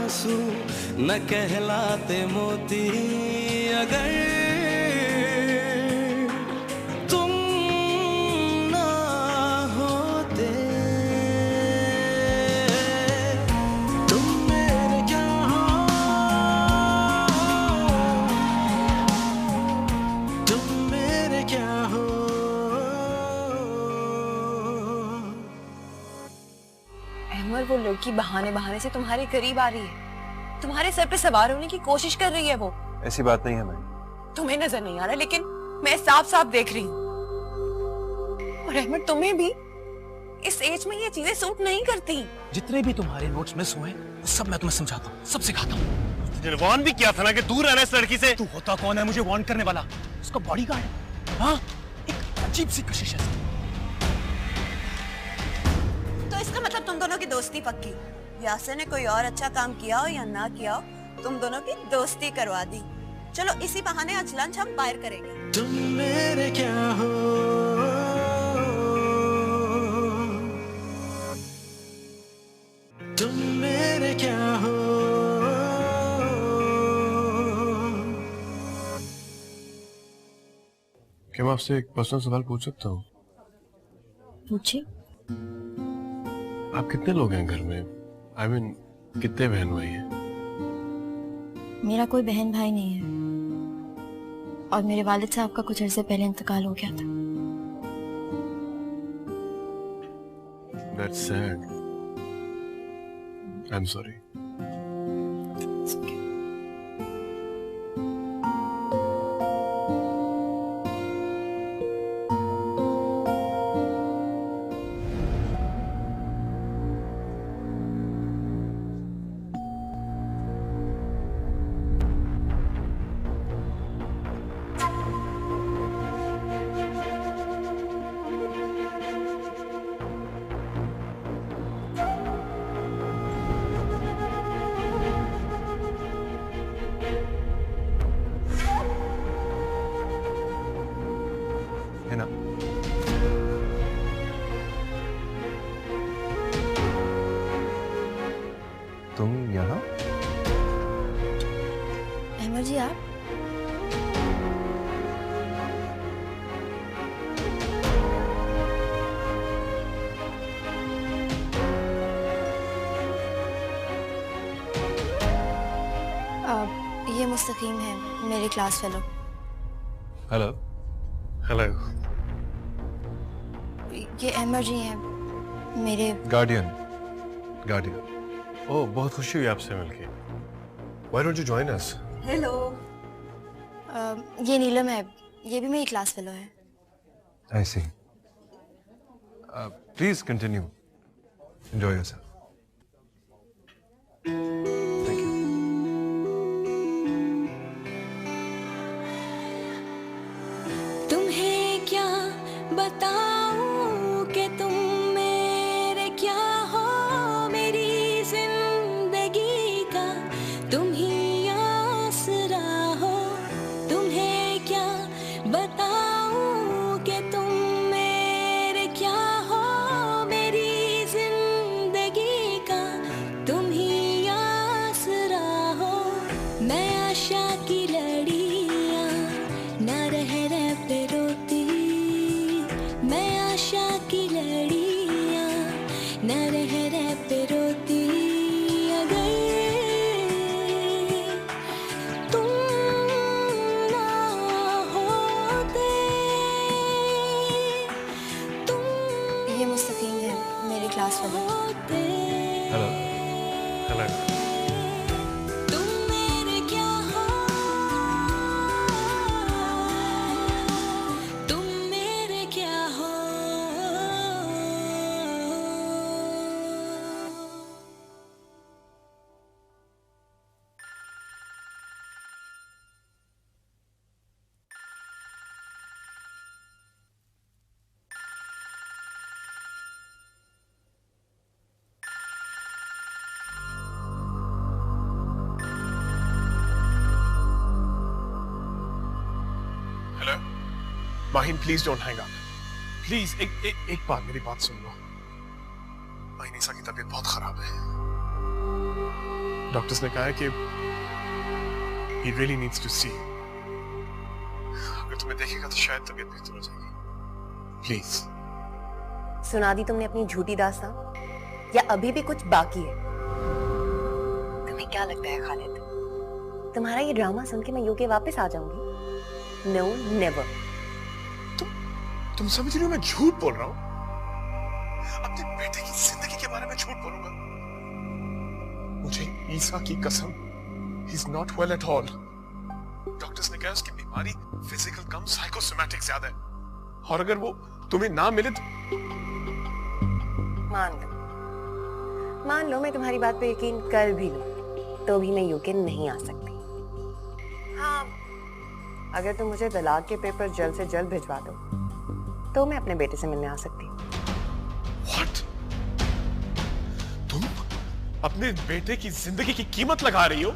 आंसू न कहलाते मोती अगर तुम ना होते। तुम मेरे क्या हो, तुम मेरे क्या हो। अहमद, वो लड़की बहाने बहाने से तुम्हारे करीब आ रही है, तुम्हारे सर पे सवार होने की कोशिश कर रही है। वो ऐसी बात नहीं है मैम। तुम्हें नजर नहीं आ रहा, लेकिन मैं साफ साफ देख रही हूँ। और अहमद, तुम्हें भी इस एज में ये चीजें सूट नहीं करती। जितने भी तुम्हारे नोट्स मिस हुए वो सब मैं तुम्हें समझाता हूँ, सब सिखाता हूँ। तुझे वार्न भी किया था ना कि दूर रहना इस लड़की से। तू होता कौन है मुझे वार्न करने वाला? उसका बॉडीगार्ड है। हाँ, एक अजीब सी कशिश है। तो इसका मतलब तुम दोनों की दोस्ती पक्की। यासिर ने कोई और अच्छा काम किया हो या ना किया हो, तुम दोनों की दोस्ती करवा दी। चलो इसी बहाने आज लंच हम बाहर करेंगे। तुम मेरे क्या हो, तुम मेरे क्या हो। क्या मैं आपसे एक पर्सनल सवाल पूछ सकता हूँ? पूछिए। आप कितने लोग हैं घर में? I mean, कितने बहन भाई हैं? मेरा कोई बहन भाई नहीं है और मेरे वालिद साहब का कुछ अर्से पहले इंतकाल हो गया था। That's sad. I'm sorry. है ना? तुम यहाँ? अहमद जी, आप? ये मुस्तकीम है, मेरे क्लास फेलो। हेलो। हेलो। ये अहमद जी हैं, मेरे गार्डियन। ओह, बहुत खुशी हुई आपसे मिलके। Why don't you join us? Hello. ये नीलम है, ये भी मेरी क्लास फेलो है। I see. Please continue. Enjoy yourself. Thank you. तुम्हें क्या बताऊं कि तुम मेरे क्या हो, मेरी जिंदगी का तुम ही आसरा हो। तुम्हें क्या बताऊं कि तुम मेरे क्या हो, मेरी जिंदगी का तुम ही आसरा हो। मैं आशा की लड़ियां ना रह पे रोती, मैं आशा की लड़ियां न रह पे रोती। अगर तुम ना होते, तुम ये मुस्तकीम है, मेरी क्लास फेलो। होते। हेलो। हेलो। तुम मेरे क्या हो, तुम मेरे क्या हो। Hello. Mahin, please don't hang up. Please एक बार मेरी बात सुन लो। माहिनीसा की तबीयत बहुत खराब है। डॉक्टर्स ने कहा है कि he really needs to see you. अगर तुम्हें देखेगा तो शायद तबीयत बेहतर हो जाएगी. प्लीज. सुना दी तुमने अपनी झूठी दास्तां, या अभी भी कुछ बाकी है? तुम्हें क्या लगता है खालिद, तुम्हारा ये ड्रामा सुन के मैं यूके वापस आ जाऊंगी? No never. तुम समझ रही हो मैं झूठ बोल रहा हूं? अपने बेटे की जिंदगी के बारे में झूठ बोलूंगा? मुझे ईसा की कसम, he is not well at all. Doctors ने कहा उसकी बीमारी फिजिकल कम साइकोसोमैटिक ज्यादा है, और अगर वो तुम्हें ना मिले तो मान लो मैं तुम्हारी बात पे यकीन कर भी लूं, तो भी मैं यूके नहीं आ सकती. हाँ, अगर तुम मुझे तलाक के पेपर जल्द से जल्द भिजवा दो तो मैं अपने बेटे से मिलने आ सकती हूँ. What? तुम अपने बेटे की जिंदगी की कीमत लगा रही हो?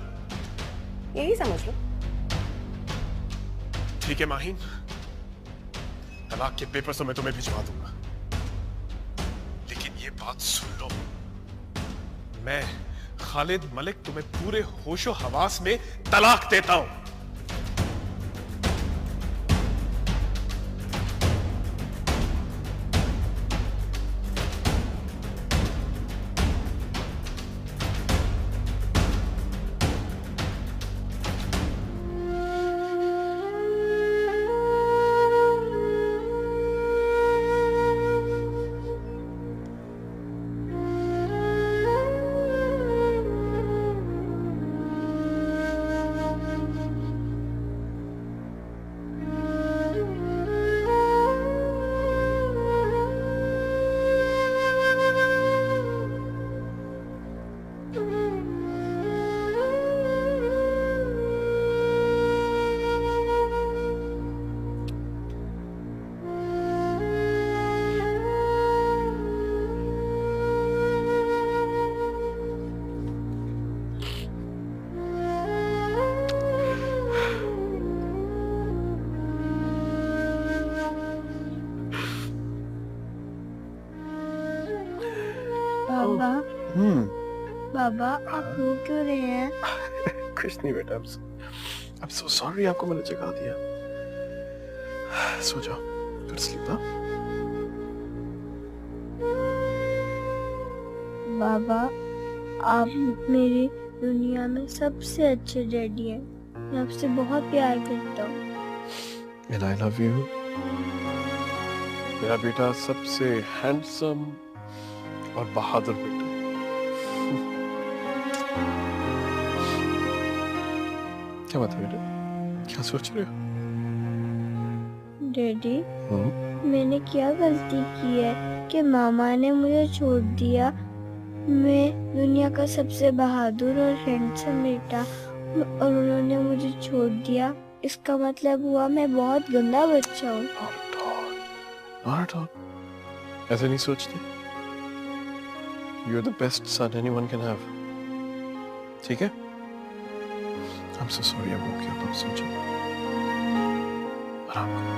यही समझ लो. ठीक है माहीन, तलाक के पेपर तो मैं तुम्हें भिजवा दूंगा, लेकिन ये बात सुन लो, मैं खालिद मलिक तुम्हें पूरे होशो हवास में तलाक देता हूं. बाबा बाबा आप रो क्यों रहे हैं? कुछ नहीं बेटा, I'm so sorry, आपको मैंने जगा दिया. सो जाओ, go to sleep. बाबा आप मेरी दुनिया में सबसे अच्छे डैडी हैं. मैं आपसे बहुत प्यार करता हूँ. And I love you. मेरा बेटा सबसे हैंडसम और बहादुर बेटा. क्या बात है बेटा, क्या सोच रहे हो? डैडी मैंने क्या गलती की है कि मामा ने मुझे छोड़ दिया? मैं दुनिया का सबसे बहादुर और हैंडसम बेटा, और उन्होंने मुझे छोड़ दिया. इसका मतलब हुआ मैं बहुत गंदा बच्चा हूँ. Not at all. ऐसे नहीं सोचते. You're the best son anyone can have. ठीक है? I'm so sorry, अब हो गया तो सो जाओ. आराम करो.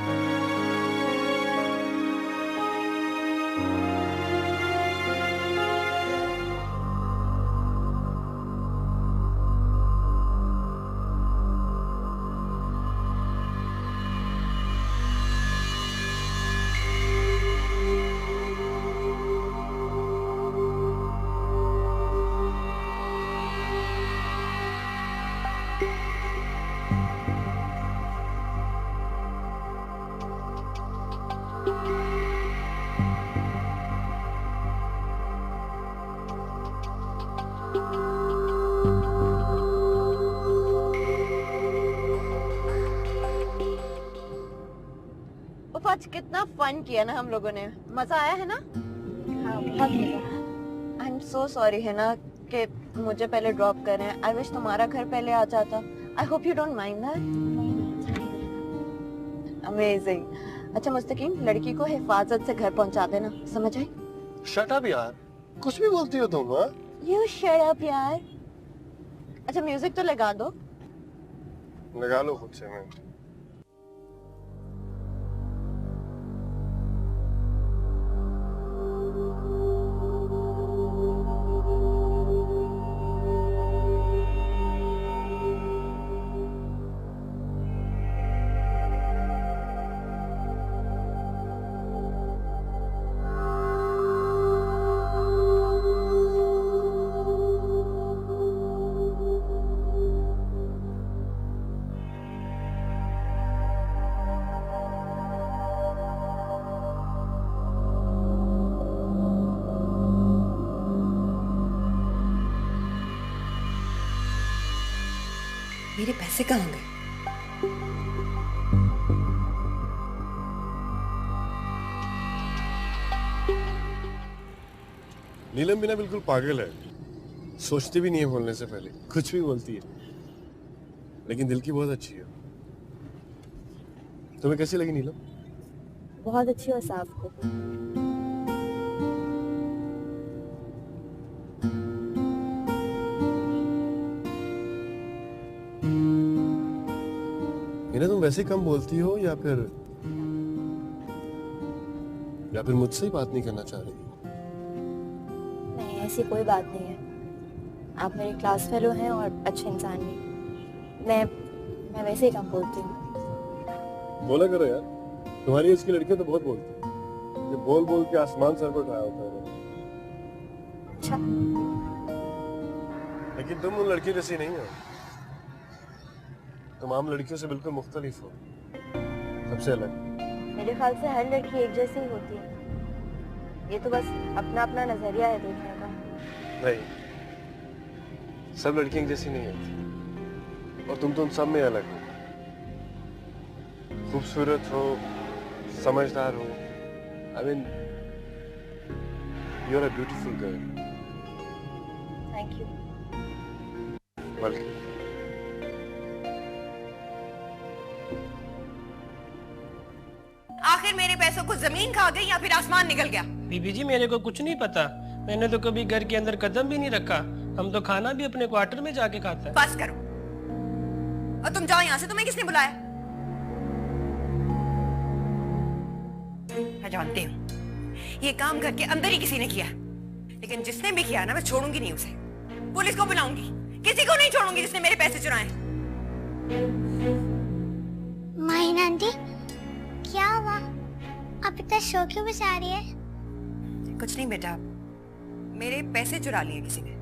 आज कितना फन किया ना हम लोगों ने. मजा आया है ना? हाँ, बहुत मजा. आई एम सो सॉरी है ना कि मुझे पहले ड्रॉप कर रहे हैं. आई विश तुम्हारा घर पहले आ जाता. I hope you don't mind that. Amazing. अच्छा मुस्तकीम, लड़की को हिफाजत से घर पहुंचा देना, समझ आई? शट अप यार, कुछ भी बोलती हो तुम. यू शट अप यार. अच्छा म्यूजिक तो लगा दो. लगा लो खुद से. मैं मेरे पैसे कहाँ गए? नीलम बिना बिल्कुल पागल है, सोचती भी नहीं है बोलने से पहले, कुछ भी बोलती है, लेकिन दिल की बहुत अच्छी है। तुम्हें कैसी लगी नीलम? बहुत अच्छी और साफ को। मीना तुम वैसे कम बोलती हो या फिर मुझसे ही बात नहीं करना चाह रही? नहीं, ऐसी कोई बात नहीं है। आप मेरे क्लास फेलो हैं और अच्छे इंसान भी। मैं वैसे ही कम बोलती हूँ। बोला करो यार, तुम्हारी एज की लड़कियां तो बहुत बोलती हैं। ये बोल बोल के आसमान सर पर उठाया होता है। अच्छा, लेकिन तुम उन लड़कियों जैसी नहीं हो। तुम आम लड़कियों से बिल्कुल मुख्तलिफ हो, सबसे अलग। मेरे ख्याल से हर लड़की एक जैसी ही होती है। ये तो बस अपना अपना नजरिया है देखने का। नहीं, सब लड़कियां एक जैसी नहीं होती, और तुम तो उन सब में अलग हो। खूबसूरत हो, समझदार हो। I mean, you're a beautiful girl. Thank you. Welcome. आखिर मेरे पैसों को जमीन खा गई या फिर आसमान निकल गया? बीबी जी मेरे को कुछ नहीं पता, मैंने तो कभी घर के अंदर कदम भी नहीं रखा। हम तो खाना भी अपने क्वार्टर में जाके खाते हैं। बस करो, और तुम जाओ यहाँ से। तुम्हें किसने बुलाया? मैं जानती हूँ ये काम घर के अंदर ही किसी ने किया, लेकिन जिसने भी किया ना, मैं छोड़ूंगी नहीं उसे। पुलिस को बुलाऊंगी, किसी को नहीं छोड़ूंगी जिसने मेरे पैसे चुराए। माहिन आंटी, क्या हुआ? आप इतना शोर क्यों मचा रही है? कुछ नहीं बेटा, मेरे पैसे चुरा लिए किसी ने।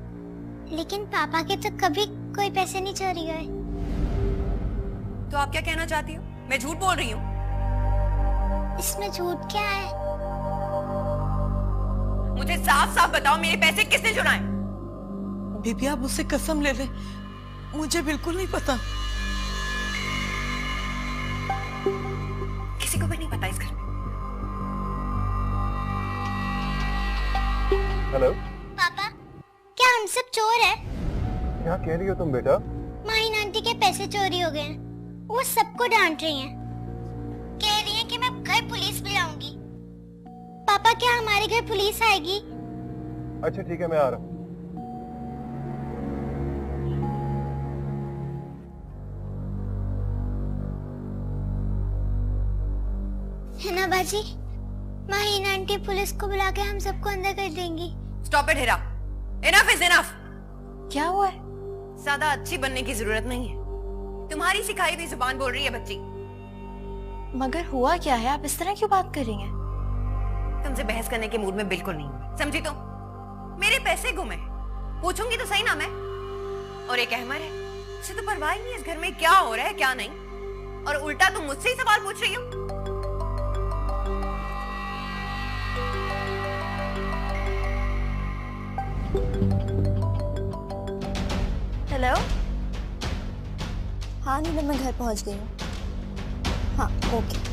लेकिन पापा के तो कभी कोई पैसे नहीं चोरी हुए। तो आप क्या कहना चाहती हो? मैं झूठ बोल रही हूँ? इसमें झूठ क्या है? मुझे साफ साफ बताओ, मेरे पैसे किसने चुराए? बीबी आप मुझसे कसम ले ले, मुझे बिल्कुल नहीं पता। किसी को भी नहीं पता इस घर में। हेलो पापा, क्या हम सब चोर हैं? क्या कह रही हो तुम बेटा? माहिन आंटी के पैसे चोरी हो गए हैं। वो सबको डांट रही हैं। कह रही हैं कि मैं घर पुलिस बुलाऊंगी। पापा, क्या हमारे घर पुलिस आएगी? अच्छा ठीक है, मैं आ रहा हूँ। है ना बाजी? माहिन आंटी पुलिस को बुला के हम सबको अंदर कर देंगी। Stop it Heera, enough is enough. क्या हुआ है? ज्यादा अच्छी बनने की जरूरत नहीं है। तुम्हारी सिखाई हुई जुबान बोल रही है बच्ची। मगर हुआ क्या है? आप इस तरह क्यों बात कर रही हैं? तुमसे बहस करने के मूड में बिल्कुल नहीं हूँ, समझी? तो मेरे पैसे गुमे, पूछूंगी तो सही ना मैं। और एक अहमर है, उसे तो परवाह ही नहीं इस घर में क्या हो रहा है क्या नहीं, और उल्टा तुम मुझसे ही सवाल पूछ रही हो। हेलो। हाँ नीलम, मैं घर पहुंच गई हूँ। हाँ ओके।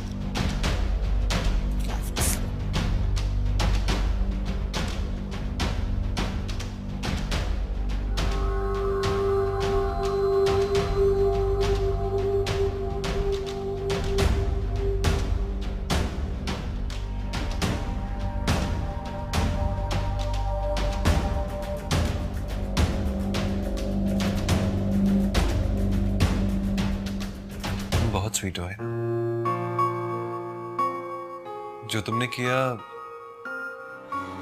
बहुत स्वीट हो है। जो तुमने किया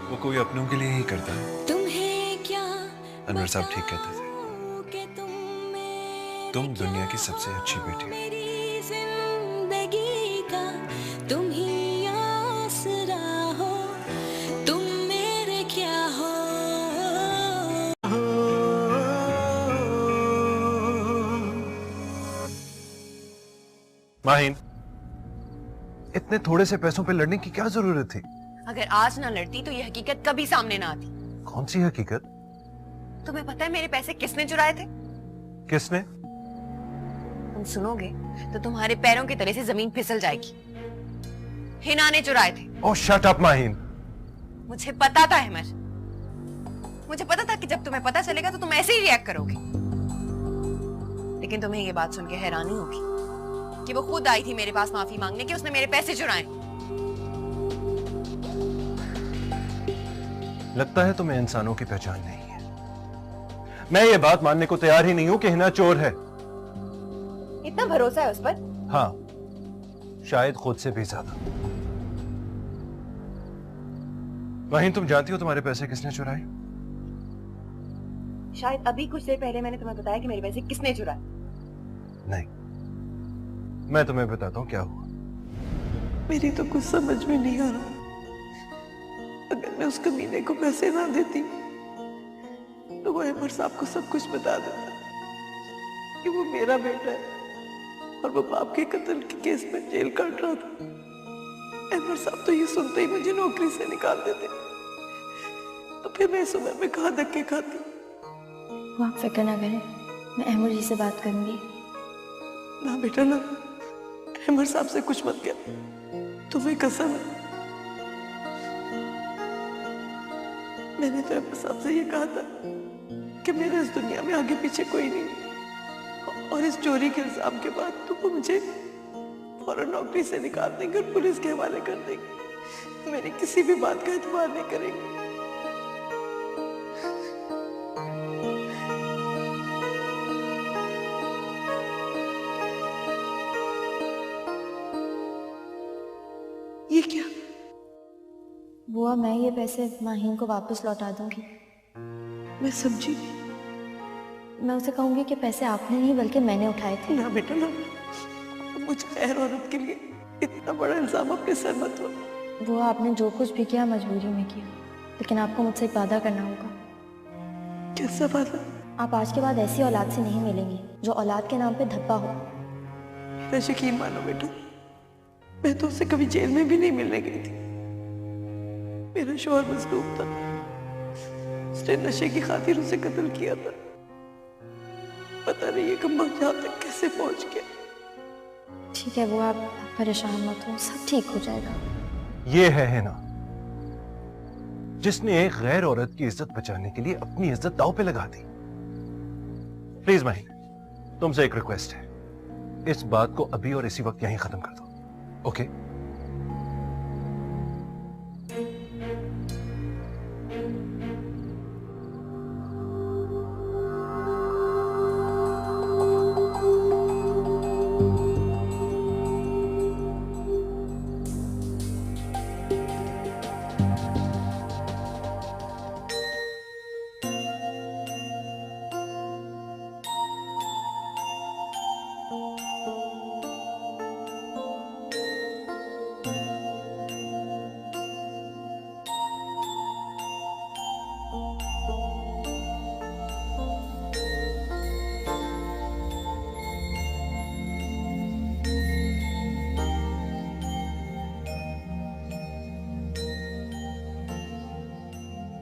वो कोई अपनों के लिए ही करता है। तुम्हें क्या अनवर साहब ठीक कहते थे, तुम दुनिया की सबसे अच्छी बेटी हो। मेरी जिंदगी का तुम ही आसरा हो, तुम मेरे क्या हो। माहिन, इतने थोड़े से पैसों पे लड़ने की क्या जरूरत थी? अगर आज ना लड़ती तो ये हकीकत कभी सामने ना आती। कौन सी हकीकत? तुम्हें पता है मेरे पैसे किसने चुराए थे? किसने? तुम सुनोगे तो तुम्हारे पैरों के तले से जमीन फिसल जाएगी। हिना ने चुराए थे। ओह शट अप माहिन। मुझे पता था अहमद, मुझे पता था कि जब तुम्हें पता चलेगा तो तुम ऐसे ही रिएक्ट करोगे। लेकिन तुम्हें ये बात सुन के हैरानी होगी कि वो खुद आई थी मेरे पास माफी मांगने कि उसने मेरे पैसे चुराए। लगता है तुम्हें इंसानों की पहचान नहीं है। मैं ये बात मानने को तैयार ही नहीं हूं कि हिना चोर है। इतना भरोसा है उस पर? हाँ, शायद खुद से भी ज्यादा। वहीं तुम जानती हो तुम्हारे पैसे किसने चुराए? शायद अभी कुछ देर पहले मैंने तुम्हें बताया कि मेरे पैसे किसने चुराए। नहीं, मैं तुम्हें बताता हूं क्या हुआ। मेरी तो कुछ समझ में नहीं आ रहा। अगर मैं उस कमीने को पैसे ना देती तो वो अहमद साहब को सब कुछ बता देता कि वो मेरा बेटा है और वो बाप के कत्ल के केस में जेल काट रहा था। अहमद साहब तो ये सुनते ही मुझे नौकरी से निकाल देते, तो फिर मैं इस उम्र में कहाँ धक्के खाती। वो आप फिक्र ना करें, मैं अहमद जी से बात करूंगी। ना बेटा ना, अहमद साहब से कुछ मत कर, तुम्हें कसम है। मैंने तो अहमद साहब से ये कहा था कि मेरे इस दुनिया में आगे पीछे कोई नहीं, और इस चोरी के इल्जाम के बाद तो वो मुझे फौरन नौकरी से निकाल देंगे और पुलिस के हवाले कर देंगे। मेरी किसी भी बात का एतबार नहीं करेंगे। ये क्या? बुआ, मैं ये पैसे माहीन को वापस लौटा दूंगी। मैं समझी। मैं उसे कहूंगी कि पैसे आपने नहीं बल्कि मैंने उठाए थे। ना बेटा ना, मुझ गैर औरत के लिए इतना बड़ा इल्जाम अपने सर मत लो। बुआ, आपने जो कुछ भी किया मजबूरी में किया, लेकिन आपको मुझसे एक वादा करना होगा। कैसा वादा? आप आज के बाद ऐसी औलाद से नहीं मिलेंगी जो औलाद के नाम पे धब्बा हो। मेरा यकीन मानो बेटा, मैं तो उससे कभी जेल में भी नहीं मिलने गई थी। मेरा शौहर मजलूम था, उसने नशे की खातिर उसे कत्ल किया था। पता नहीं ये कम्बख्त यहाँ तक कैसे पहुंच गया। ठीक है वो, आप परेशान मत हो, सब ठीक हो जाएगा। ये है ना जिसने एक गैर औरत की इज्जत बचाने के लिए अपनी इज्जत दांव पे लगा दी। प्लीज माही, तुमसे एक रिक्वेस्ट है, इस बात को अभी और इसी वक्त यहीं खत्म कर दो। ओके?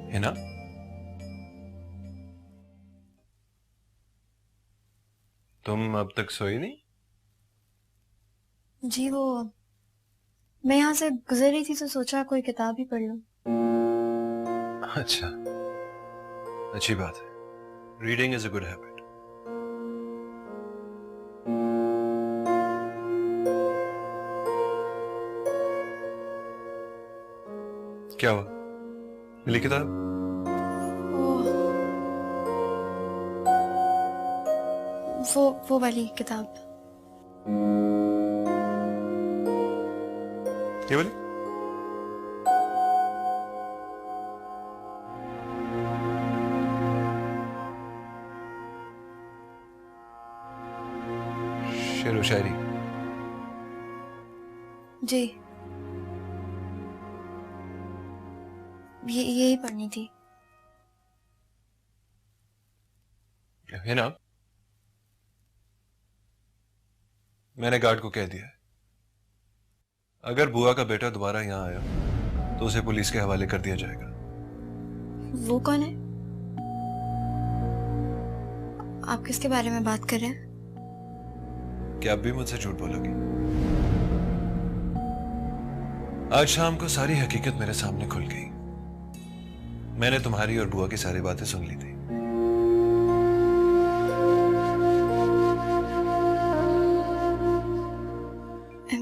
हिना, तुम अब तक सोई नहीं? जी वो, मैं यहाँ से गुजर रही थी तो सोचा कोई किताब ही पढ़ लूं। अच्छा, अच्छी बात है। Reading is a good habit. क्या हुआ? मिली किताब? वो वाली किताब। ये वाली? शेर व शायरी? जी, यही पढ़नी थी। है ना? मैंने गार्ड को कह दिया है, अगर बुआ का बेटा दोबारा यहां आया तो उसे पुलिस के हवाले कर दिया जाएगा। वो कौन है? आप किसके बारे में बात कर रहे हैं? क्या अब भी मुझसे झूठ बोलोगी? आज शाम को सारी हकीकत मेरे सामने खुल गई। मैंने तुम्हारी और बुआ की सारी बातें सुन ली थी।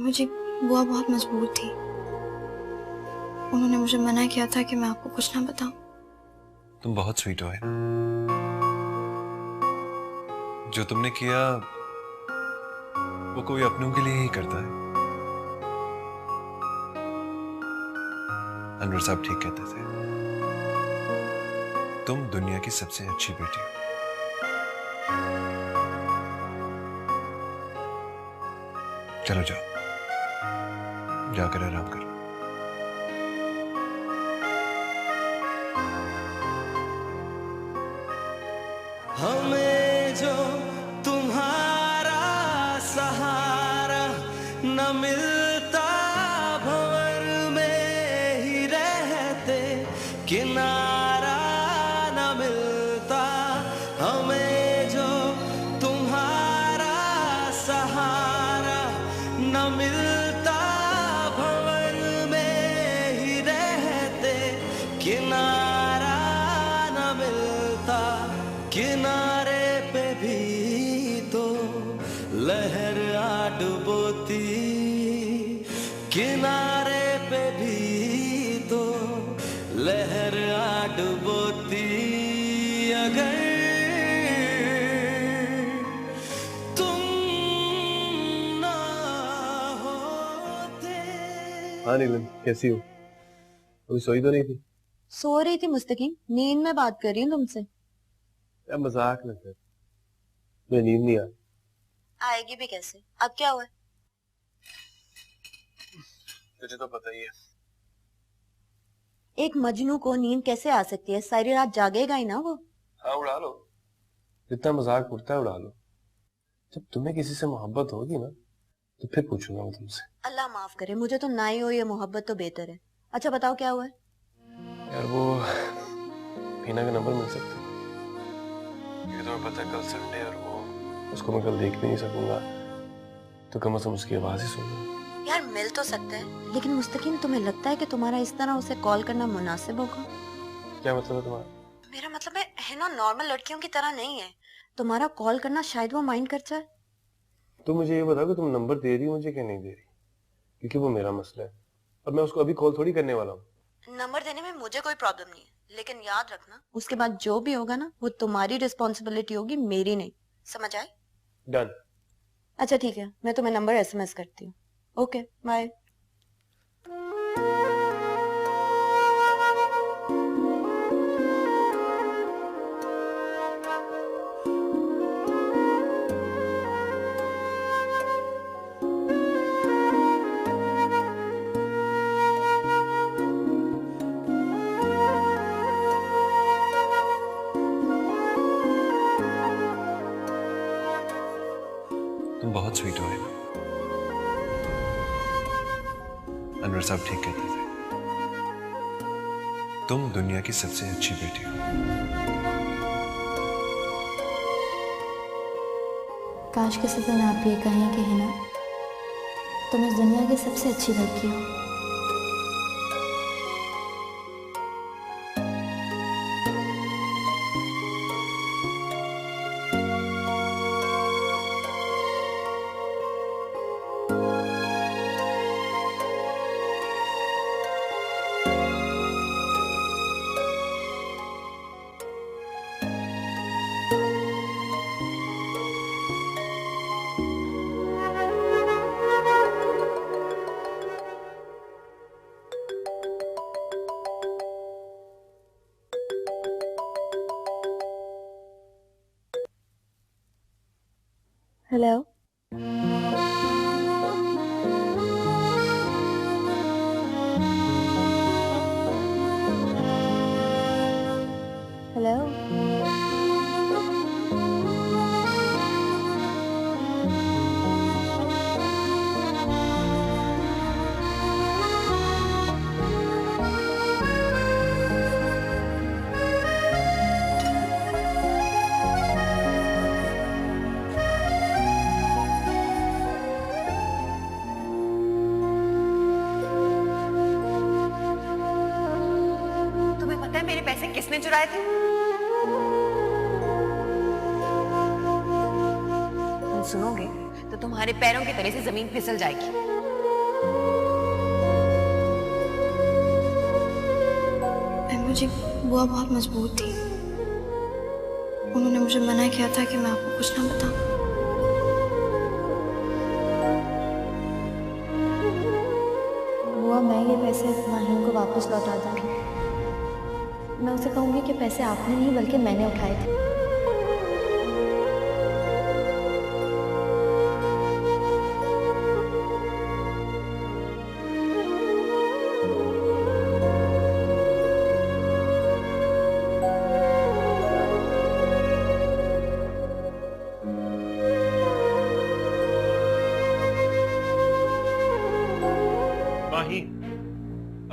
मुझे बुआ बहुत मजबूर थी। उन्होंने मुझे मना किया था कि मैं आपको कुछ ना बताऊं। तुम बहुत स्वीट हो है। जो तुमने किया वो कोई अपनों के लिए ही करता है। अनवर साहब ठीक कहते थे, तुम दुनिया की सबसे अच्छी बेटी हो। चलो जाओ, जाकर आराम करो। हमें जो तुम्हारा सहारा न मिलता, भंवर में ही रहते किनारा न मिलता। हमें जो तुम्हारा सहारा न मिलता, भंवर में ही रहते किनारा न मिलता। किनारे पे भी तो लहर आ डुबोती, किनारे पे भी तो लहर आ डुबोती। अगर तुम ना होते। हाँ नीलम, कैसी हो? अभी सोई तो नहीं थी? सो रही थी मुस्तकीम, नींद में बात कर रही हूँ तुमसे। यार मजाक न कर, मैं नींद नहीं आ। आएगी भी कैसे? अब क्या हुआ? तुझे तो पता ही है। एक मजनू को नींद कैसे आ सकती है? सारी रात जागेगा ही ना वो। हाँ उड़ा लो, जितना मजाक उड़ता है उड़ा लो। जब तुम्हें किसी से मोहब्बत होगी ना तो फिर पूछूंगा मैं तुमसे। अल्लाह माफ करे, मुझे तो ना ही हो ये मोहब्बत तो बेहतर है। अच्छा बताओ क्या हुआ है? यार वो हीना का नंबर मिल सकता है? ये तुम्हें पता है कल संडे और वो उसको मैं कल देख भी नहीं सकूंगा, तो कम से कम उसकी आवाज ही सुन लूं। यार मिल तो सकता है, लेकिन मुस्तकीम तुम्हें लगता है कि तुम्हारा इस तरह उसे कॉल करना मुनासिब होगा? क्या मतलब है तुम्हारा? मेरा मतलब है ना, नॉर्मल लड़कियों की तरह नहीं है। तुम्हारा कॉल करना शायद वो माइंड कर जाए। तुम मुझे ये बताओ कि तुम नंबर दे रही हो मुझे क्या नहीं दे रही, क्योंकि वो मेरा मसला है और मैं उसको अभी कॉल थोड़ी करने वाला हूँ। नंबर देने में मुझे कोई प्रॉब्लम नहीं है, लेकिन याद रखना उसके बाद जो भी होगा ना वो तुम्हारी रिस्पॉन्सिबिलिटी होगी, मेरी नहीं। समझ आए? डन। अच्छा ठीक है, मैं तुम्हें नंबर SMS करती हूँ। Okay bye. तुम बहुत स्वीट हो है। अनवर साहब ठीक कहते थे, तुम दुनिया की सबसे अच्छी बेटी हो। काश किसी दिन आप ये कहें कि हिना तुम इस दुनिया की सबसे अच्छी लड़की हो। हेलो हेलो चुराए थे? तुम सुनोगे तो तुम्हारे पैरों के तले से जमीन फिसल जाएगी। मुझे बुआ बहुत मजबूर थी। उन्होंने मुझे मना किया था कि मैं आपको कुछ ना बताऊं। बुआ, मैं ये पैसे माहिन को वापस लौटा दूंगी। मैं उसे कहूंगी कि पैसे आपने नहीं बल्कि मैंने उठाए थे।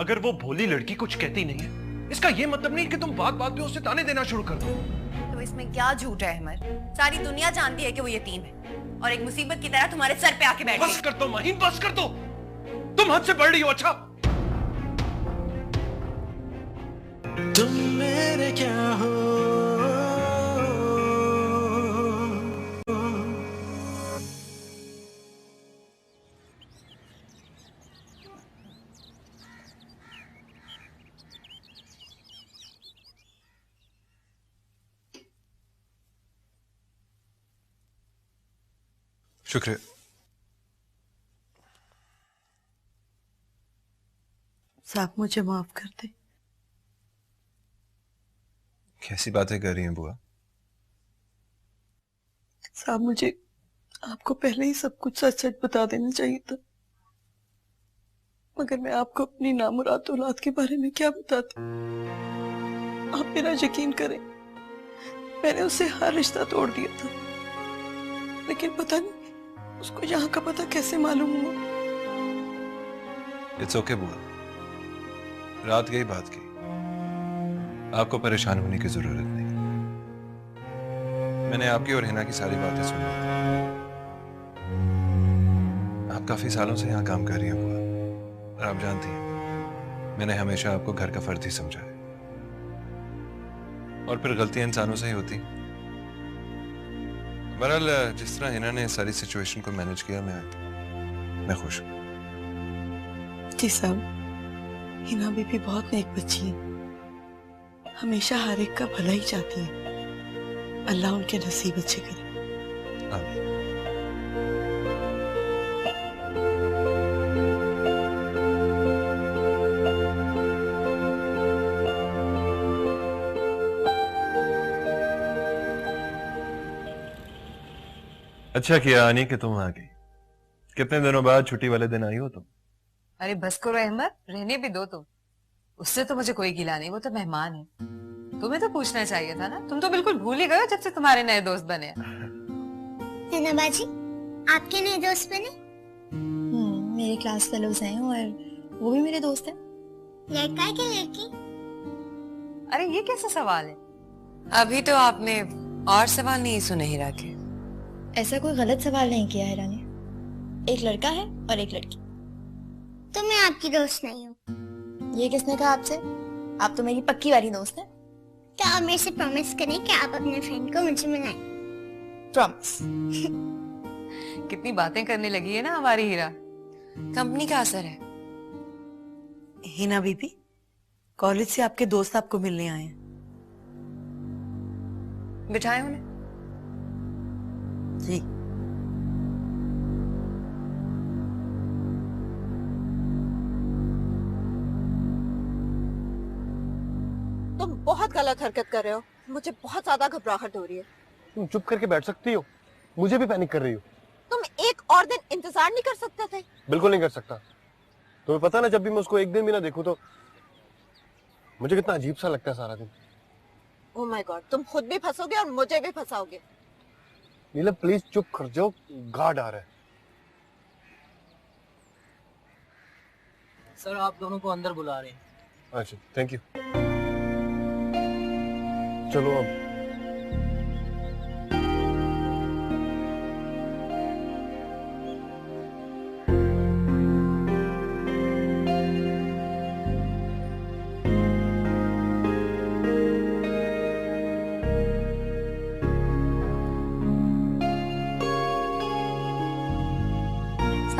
अगर वो भोली लड़की कुछ कहती नहीं है, इसका ये मतलब नहीं कि तुम बात बात पे उसे ताने देना शुरू कर दो। तो इसमें क्या झूठ है अहमद? सारी दुनिया जानती है कि वो यतीम है और एक मुसीबत की तरह तुम्हारे सर पे आके बैठ गई। बस कर दो माहिन, बस कर दो। तुम हद से बढ़ रही हो। अच्छा, तुम मेरे क्या हो, शुक्रिया। साहब मुझे माफ कर दे। कैसी बातें कर रही हैं बुआ? साहब मुझे आपको पहले ही सब कुछ सच सच बता देना चाहिए था, मगर मैं आपको अपनी नामुराद औलाद के बारे में क्या बताती। आप मेरा यकीन करें, मैंने उससे हर रिश्ता तोड़ दिया था, लेकिन पता नहीं उसको यहाँ का पता कैसे मालूम हुआ। इट्स ओके बुआ, रात गई बात की, आपको परेशान होने की जरूरत नहीं। मैंने आपकी और हिना की सारी बातें सुन ली। आप काफी सालों से यहाँ काम कर रही हैं बुआ, और आप जानती हैं मैंने हमेशा आपको घर का फर्द ही समझा है, और फिर गलतियां इंसानों से ही होती। बहरहाल जिस तरह हिना ने सारी सिचुएशन को मैनेज किया, मैं खुश हूँ। जी साहब, हिना बीबी बहुत नेक बच्ची है, हमेशा हर एक का भला ही चाहती है। अल्लाह उनके नसीब अच्छे करे। आमीन। अच्छा किया आनी कि तुम आ गई। कितने दिनों बाद छुट्टी वाले दिन आई हो तुम? अरे बस करो अहमद, रहने भी दो तुम। उससे तो मुझे कोई गिला नहीं, वो तो मेहमान है। तुम्हें तो पूछना चाहिए था ना, तुम तो बिल्कुल भूल ही गए हो जब से तुम्हारे नए दोस्त बने। हिना बाजी, आपके नए दोस्त बने? मेरे क्लास फेलोज हैं और वो भी मेरे दोस्त हैं। लड़का है कि लड़की? अरे ये कैसा सवाल है? अभी तो आपने और सवाल नहीं सुने हीरा के। ऐसा कोई गलत सवाल नहीं किया है रानी। एक लड़का है और एक लड़की। तो मैं आपकी दोस्त नहीं हूँ। ये किसने कहा आपसे? आप तो मेरी पक्की वाली दोस्त हैं। तो आप मेरे से प्रॉमिस करें कि आप अपने फ्रेंड को मुझे मिलाएं। प्रॉमिस। कितनी बातें करने लगी है ना हमारी हीरा। कंपनी का असर है। हिना बीबी, कॉलेज से आपके दोस्त आपको मिलने आए हैं। बिठाए उन्हें। जी। तुम बहुत गलत हरकत कर रहे हो। मुझे बहुत ज्यादा घबराहट हो रही है। तुम चुप करके बैठ सकती हो, मुझे भी पैनिक कर रही हो। तुम एक और दिन इंतजार नहीं कर सकते थे? बिल्कुल नहीं कर सकता। तुम्हें पता ना, जब भी मैं उसको एक दिन भी ना देखूं तो मुझे कितना अजीब सा लगता है सारा दिन। ओह माय गॉड, तुम खुद भी फंसोगे और मुझे भी फंसाओगे। नीलम प्लीज चुप कर जाओ, गार्ड आ रहा है। सर आप दोनों को अंदर बुला रहे हैं। अच्छा थैंक यू। चलो अब।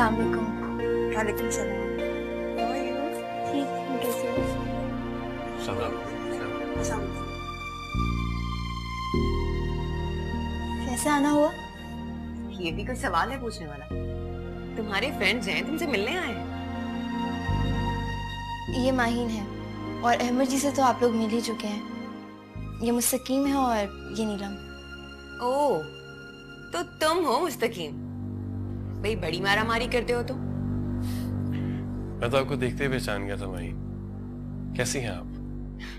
अस्सलाम वालेकुम। वालेकुम सलाम। ठीक है, कैसे हो? कैसे आना हुआ? ये भी कोई सवाल है पूछने वाला? तुम्हारे फ्रेंड्स हैं, तुमसे मिलने आए हैं। ये माहीन है और अहमद जी से तो आप लोग मिल ही चुके हैं। ये मुस्तकीम है और ये नीलम। ओह, तो तुम हो मुस्तकीम? भाई बड़ी मारा मारी करते हो तुम। मैं तो आपको देखते ही पहचान गया था माही। कैसी हैं आप?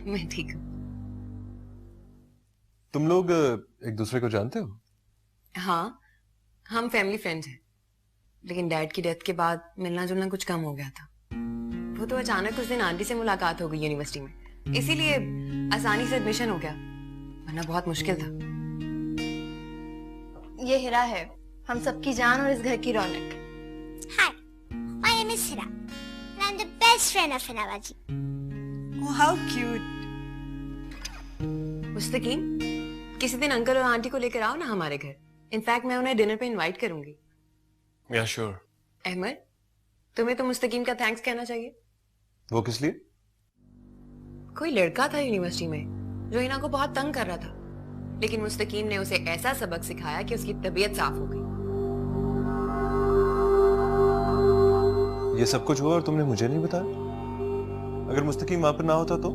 मैं ठीक हूँ। तुम लोग एक दूसरे को जानते हो? हाँ, हम फैमिली फ्रेंड्स हैं, लेकिन डैड की डेथ के बाद मिलना जुलना कुछ कम हो गया था। वो तो अचानक उस दिन आंटी से मुलाकात हो गई यूनिवर्सिटी में, इसीलिए आसानी से एडमिशन हो गया, वरना बहुत मुश्किल था। ये हिरा है, हम सबकी जान और इस घर की रौनक। Hi, my name is Hira. And I'm the best friend of Hinawaji. Oh, how cute. मुस्तकीम, किसी दिन अंकल और आंटी को लेकर आओ ना हमारे घर। इनफैक्ट मैं उन्हें डिनर पे इनवाइट करूंगी। या श्योर। अहमद, तुम्हें तो मुस्तकीम का थैंक्स कहना चाहिए। वो किस लिए? कोई लड़का था यूनिवर्सिटी में जो हिना को बहुत तंग कर रहा था, लेकिन मुस्तकीम ने उसे ऐसा सबक सिखाया कि उसकी तबीयत साफ हो गई। ये सब कुछ हुआ और तुमने मुझे नहीं बताया? अगर मुस्तकीम वहां पर ना होता तो?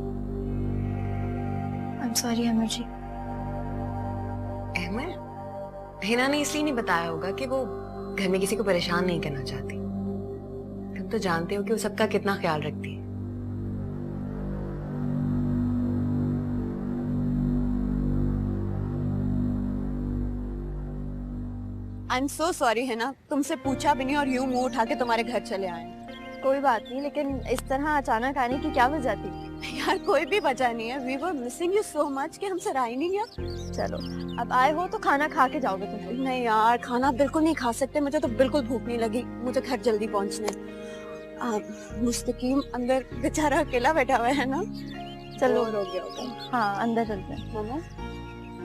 I'm sorry अहमद जी। अहमद, हिना ने इसलिए नहीं बताया होगा कि वो घर में किसी को परेशान नहीं करना चाहती। तुम तो जानते हो कि वो सबका कितना ख्याल रखती है। I'm so sorry है ना, तुमसे पूछा भी नहीं और यूं मुंह उठा के तुम्हारे घर चले आए। कोई बात नहीं, लेकिन इस तरह अचानक आने की क्या वजह थी? यार कोई भी वजह नहीं है, we were missing you so much कि हमसे रहा ही नहीं गया। चलो, अब आए हो तो खाना खा के जाओगे तुम। नहीं यार, खाना बिल्कुल नहीं खा सकते, मुझे तो बिल्कुल भूख नहीं लगी, मुझे घर जल्दी पहुंचना है। मुस्तकीम अंदर बेचारा अकेला बैठा हुआ है ना। चलो, हो गया होगा। हाँ, अंदर चलते हैं। मामा,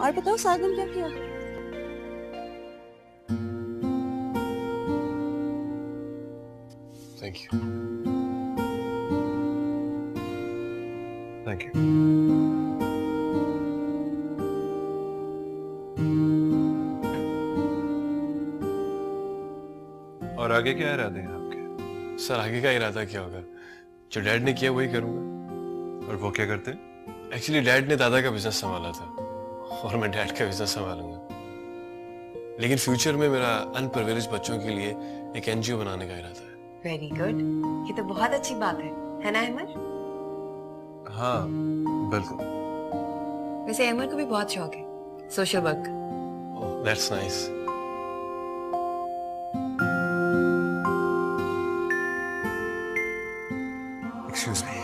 और बताओ सागन क्या किया? Thank you. Thank you. और आगे क्या इरादे हैं आपके? सर आगे का इरादा क्या होगा? जो डैड ने किया वही करूंगा। और वो क्या करते? एक्चुअली डैड ने दादा का बिजनेस संभाला था और मैं डैड का बिजनेस संभालूंगा, लेकिन फ्यूचर में मेरा अनपरवरिश बच्चों के लिए एक एनजीओ बनाने का इरादा है। वेरी गुड, ये तो बहुत अच्छी बात है ना अहमद? हाँ बिल्कुल। वैसे अहमद को भी बहुत शौक है social work. That's nice. Excuse me.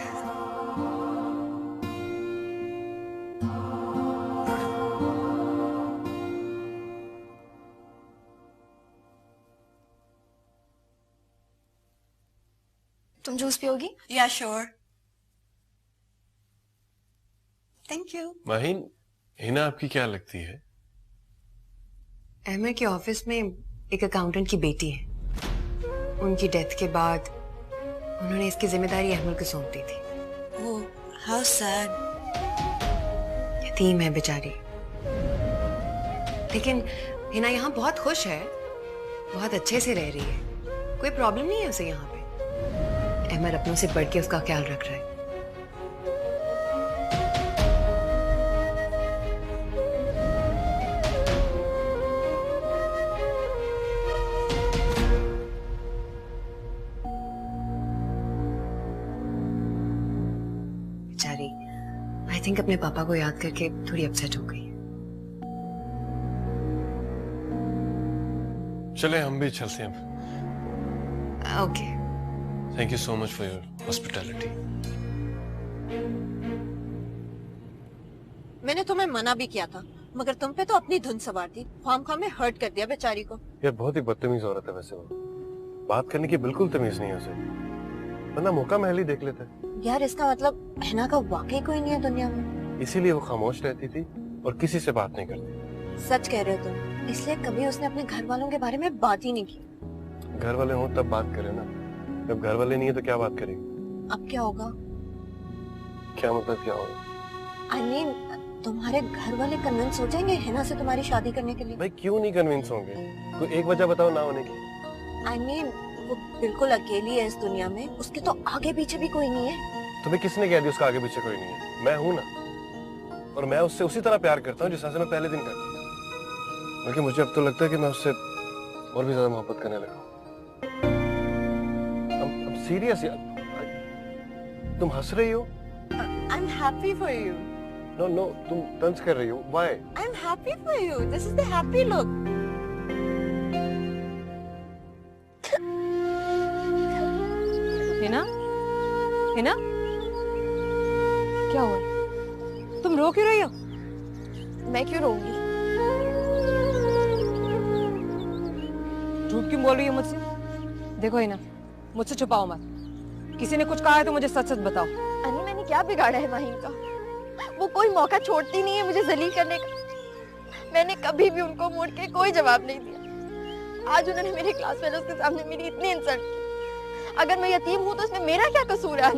तुम जूस पियोगी? या sure. Thank you. Maheen, Hina आपकी क्या लगती है? अहमद के ऑफिस में एक अकाउंटेंट की बेटी है। उनकी डेथ के बाद उन्होंने इसकी जिम्मेदारी अहमद को सौंप दी थी। ओह, हाउ सैड। यतीम है बेचारी, लेकिन हिना यहाँ बहुत खुश है, बहुत अच्छे से रह रही है, कोई प्रॉब्लम नहीं है उसे यहाँ पे। अहमद अपनों से बढ़ के उसका ख्याल रख रहा है। बेचारी आई थिंक अपने पापा को याद करके थोड़ी अपसेट हो गई। चले हम भी चलते हैं। Okay. Thank you so much for your hospitality. मैंने तुम्हें मना भी किया था, मगर तुम पे तो अपनी धुन सवार थी, खामखा में हर्ट कर दिया बेचारी को। यार बहुत ही बदतमीज औरत है वैसे वो, बात करने की बिल्कुल तमीज नहीं है उसे, वरना मौका महल ही देख लेता है। यार इसका मतलब हिना का वाकई कोई नहीं है दुनिया में। इसीलिए वो खामोश रहती थी और किसी से बात नहीं करती। सच कह रहे हो तुम, इसलिए कभी उसने अपने घर वालों के बारे में बात ही नहीं की। घर वाले हों तब बात करें ना, जब घर वाले नहीं है तो क्या बात करेंगे? अब क्या होगा? क्या मतलब क्या होगा? I mean, तुम्हारे घर वाले कन्विंस हो जाएंगे हिना से तुम्हारी शादी करने के लिए? भाई क्यों नहीं कन्विंस होंगे? कोई एक वजह बताओ ना होने की। I mean, वो बिल्कुल अकेली है इस दुनिया में, उसके तो आगे पीछे भी कोई नहीं है। तुम्हें किसने कह दिया उसका आगे पीछे कोई नहीं है? मैं हूं ना, और मैं उससे उसी तरह प्यार करता हूँ जिस तरह से मैं पहले दिन करता था। बल्कि मुझे अब तो लगता है कि मैं उससे और भी ज्यादा मोहब्बत करने लगा हूँ। अब सीरियस यार, तुम हंस रही हो? I'm happy for you. No no, तुम तंज कर रही हो। Why? I'm happy for you. This is the happy look. Hina, Hina, क्या हुआ? तुम रो क्यों रही हो? मैं क्यों रोऊंगी? झूठ क्यों बोल रही हो मुझसे? देखो हिना, मुझसे छुपाओ मत। किसी ने कुछ कहा है तो मुझे सच सच बताओ। अनी मैंने क्या बिगाड़ा है माहिन का? वो कोई मौका छोड़ती नहीं है मुझे जलील करने का। मैंने कभी भी उनको मुड़ के कोई जवाब नहीं दिया। आज उन्होंने मेरे क्लास फेलोज के सामने मेरी इतनी इंसल्ट की। अगर मैं यतीम हूँ तो इसमें मेरा क्या कसूर है?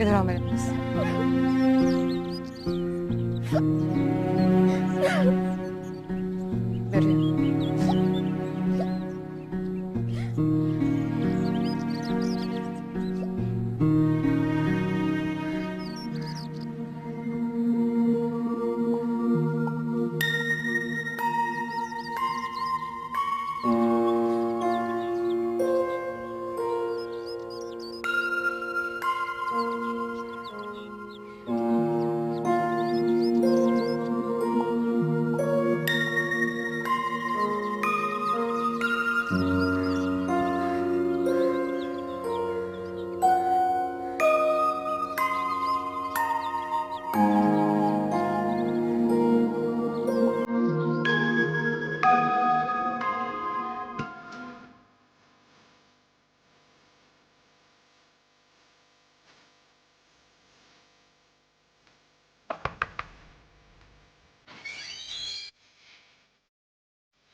इधर आओ मेरे पास।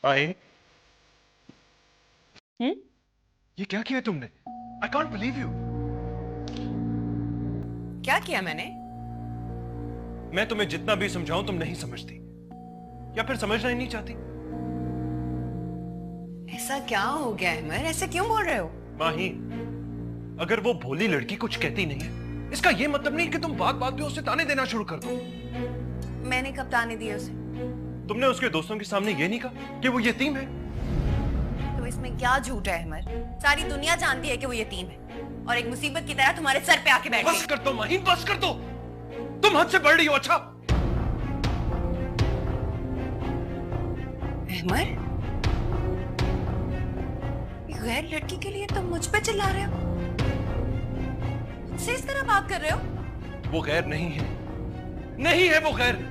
आई ये क्या किया तुमने? I can't believe you. क्या किया मैंने? मैं तुम्हें जितना भी समझाऊं तुम नहीं समझती, या फिर समझना ही नहीं चाहती। ऐसा क्या हो गया अहमद? ऐसे क्यों बोल रहे हो? माही, अगर वो भोली लड़की कुछ कहती नहीं है, इसका ये मतलब नहीं कि तुम बात बात पे उसे ताने देना शुरू कर दो। मैंने कब ताने दिए उसे? तुमने उसके दोस्तों के सामने ये नहीं कहा कि वो यतीम है? तो इसमें क्या झूठ है अहमद? सारी दुनिया जानती है कि वो यतीम है और एक मुसीबत की तरह तुम्हारे सर पे आके बैठ गई। बस कर दो माही, बस कर दो। तुम हद से बढ़ रही हो। अच्छा अहमद, गैर लड़की के लिए तुम मुझ पे चिल्ला रहे हो? मुझसे इस तरह बात कर रहे हो? वो गैर नहीं है, नहीं है वो गैर।